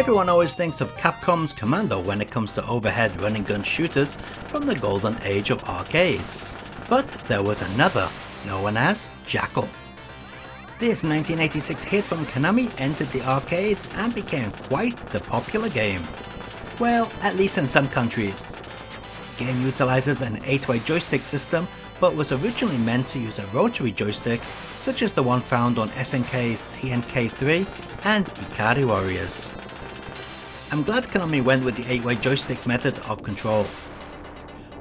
Everyone always thinks of Capcom's Commando when it comes to overhead running gun shooters from the golden age of arcades. But there was another, known as Jackal. This 1986 hit from Konami entered the arcades and became quite the popular game. Well, at least in some countries. The game utilizes an 8-way joystick system, but was originally meant to use a rotary joystick, such as the one found on SNK's TNK3 and Ikari Warriors. I'm glad Konami went with the 8-way joystick method of control.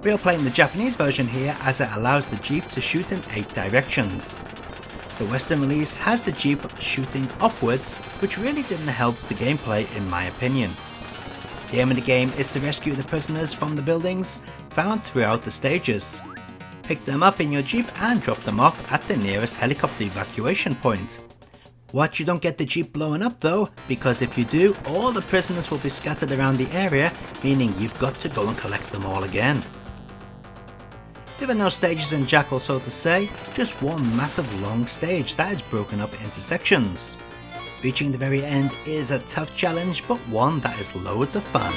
We are playing the Japanese version here as it allows the Jeep to shoot in 8 directions. The Western release has the Jeep shooting upwards, which really didn't help the gameplay in my opinion. The aim of the game is to rescue the prisoners from the buildings found throughout the stages. Pick them up in your Jeep and drop them off at the nearest helicopter evacuation point. Watch you don't get the Jeep blowing up though, because if you do, all the prisoners will be scattered around the area, meaning you've got to go and collect them all again. There are no stages in Jackal, so to say, just one massive long stage that is broken up into sections. Reaching the very end is a tough challenge, but one that is loads of fun.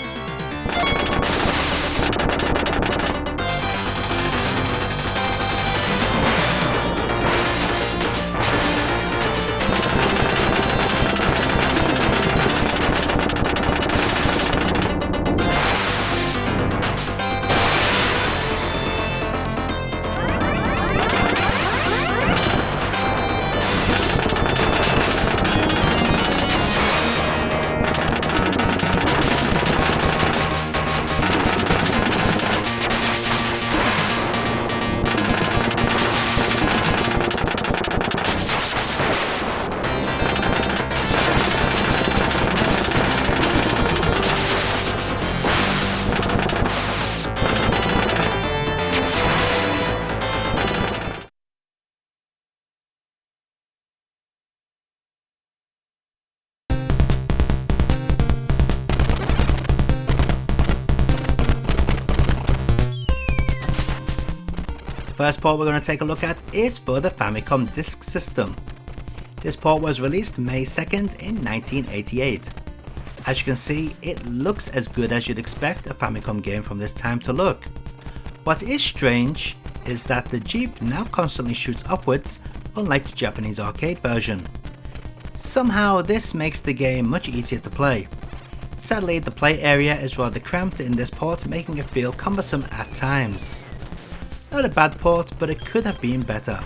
First port we're going to take a look at is for the Famicom disk system. This port was released May 2nd in 1988. As you can see, it looks as good as you'd expect a Famicom game from this time to look. What is strange is that the Jeep now constantly shoots upwards, unlike the Japanese arcade version. Somehow this makes the game much easier to play. Sadly, the play area is rather cramped in this port, making it feel cumbersome at times. Not a bad port, but it could have been better.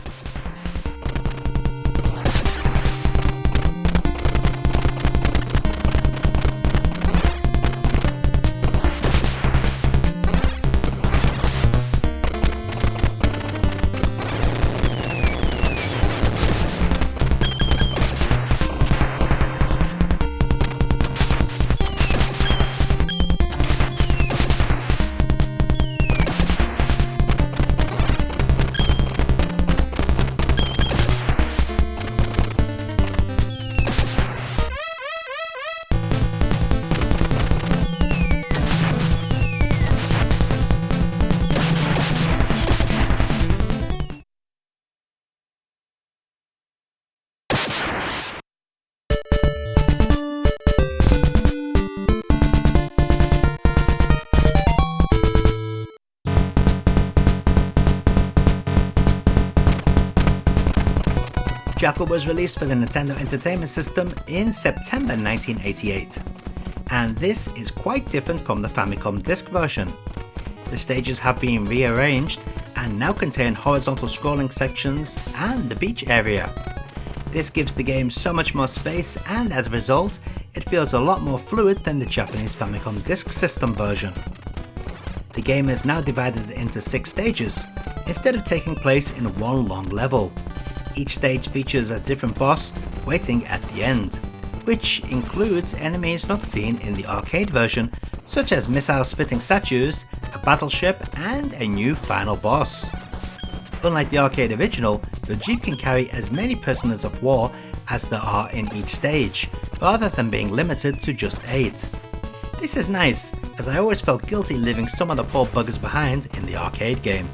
Jackal was released for the Nintendo Entertainment System in September 1988, and this is quite different from the Famicom disk version. The stages have been rearranged and now contain horizontal scrolling sections and the beach area. This gives the game so much more space, and as a result, it feels a lot more fluid than the Japanese Famicom disk system version. The game is now divided into 6 stages, instead of taking place in one long level. Each stage features a different boss waiting at the end, which includes enemies not seen in the arcade version, such as missile-spitting statues, a battleship, and a new final boss. Unlike the arcade original, the Jeep can carry as many prisoners of war as there are in each stage, rather than being limited to just 8. This is nice, as I always felt guilty leaving some of the poor buggers behind in the arcade game.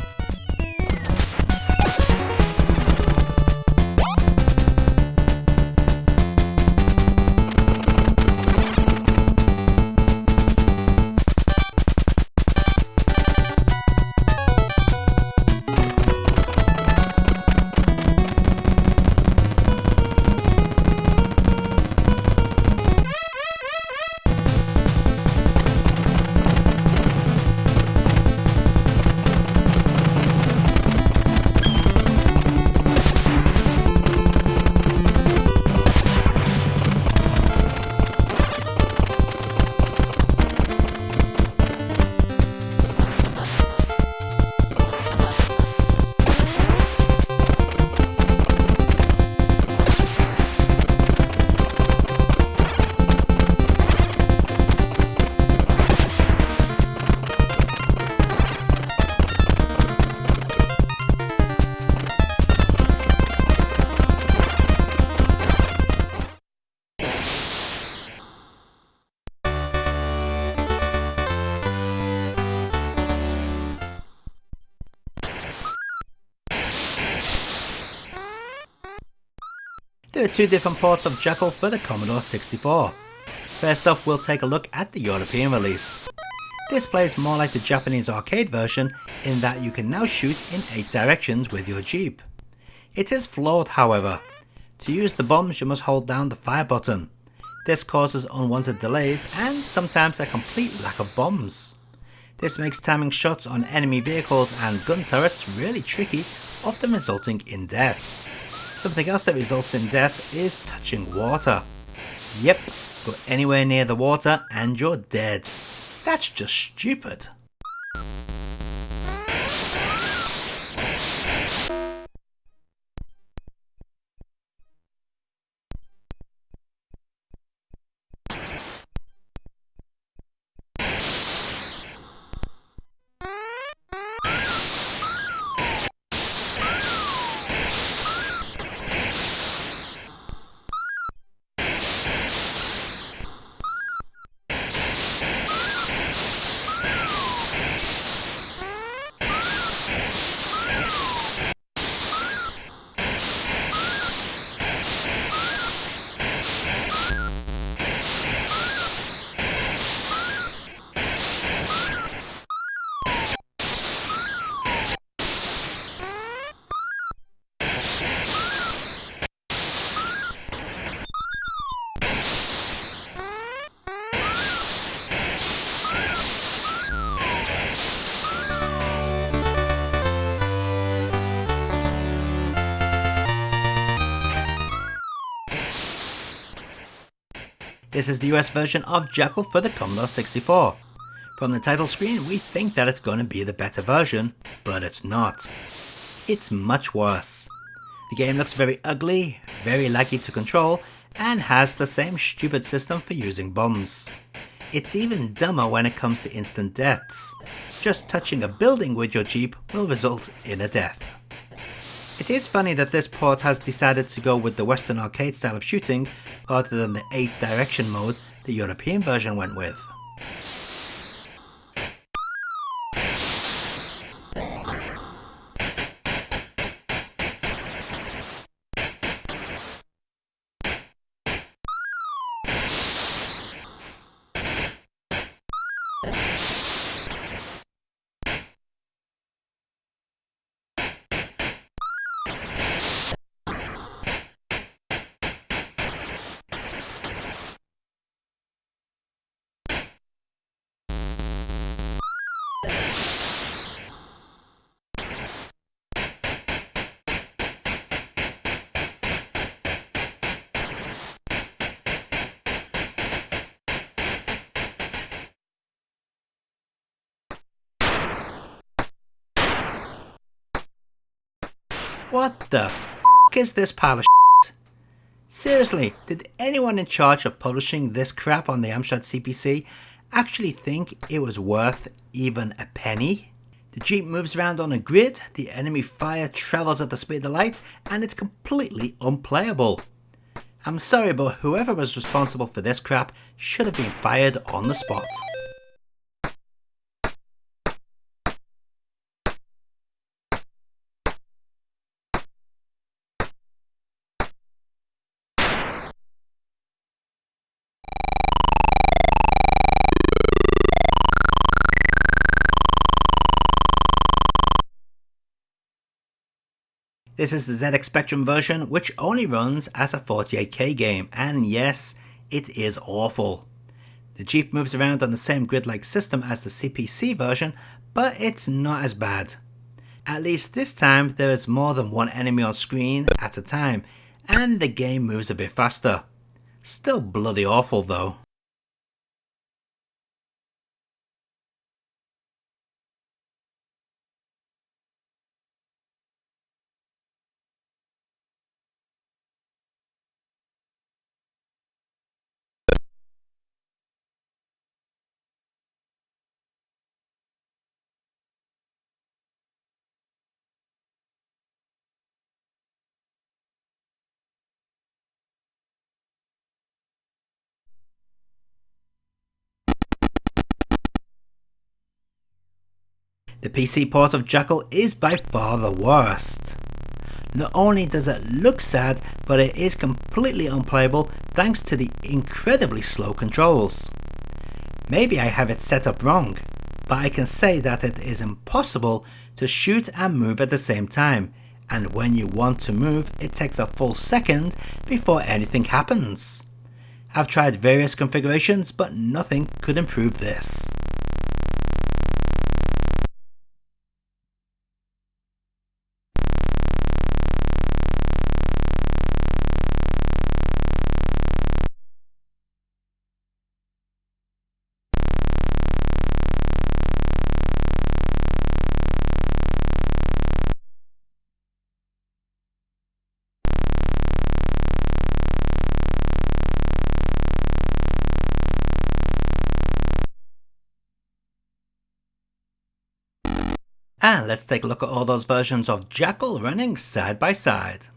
There are two different ports of Jackal for the Commodore 64. First up, we'll take a look at the European release. This plays more like the Japanese arcade version in that you can now shoot in 8 directions with your Jeep. It is flawed, however. To use the bombs, you must hold down the fire button. This causes unwanted delays and sometimes a complete lack of bombs. This makes timing shots on enemy vehicles and gun turrets really tricky, often resulting in death. Something else that results in death is touching water. Yep, go anywhere near the water and you're dead. That's just stupid. This is the US version of Jackal for the Commodore 64. From the title screen, we think that it's going to be the better version, but it's not. It's much worse. The game looks very ugly, very laggy to control, and has the same stupid system for using bombs. It's even dumber when it comes to instant deaths. Just touching a building with your Jeep will result in a death. It is funny that this port has decided to go with the Western arcade style of shooting rather than the 8 direction mode the European version went with. What the f*** is this pile of shit? Seriously, did anyone in charge of publishing this crap on the Amstrad CPC actually think it was worth even a penny? The Jeep moves around on a grid, the enemy fire travels at the speed of light, and it's completely unplayable. I'm sorry, but whoever was responsible for this crap should have been fired on the spot. This is the ZX Spectrum version, which only runs as a 48K game, and yes, it is awful. The Jeep moves around on the same grid-like system as the CPC version, but it's not as bad. At least this time there is more than one enemy on screen at a time, and the game moves a bit faster. Still bloody awful though. The PC port of Jackal is by far the worst. Not only does it look sad, but it is completely unplayable thanks to the incredibly slow controls. Maybe I have it set up wrong, but I can say that it is impossible to shoot and move at the same time, and when you want to move, it takes a full second before anything happens. I've tried various configurations, but nothing could improve this. And let's take a look at all those versions of Jackal running side by side.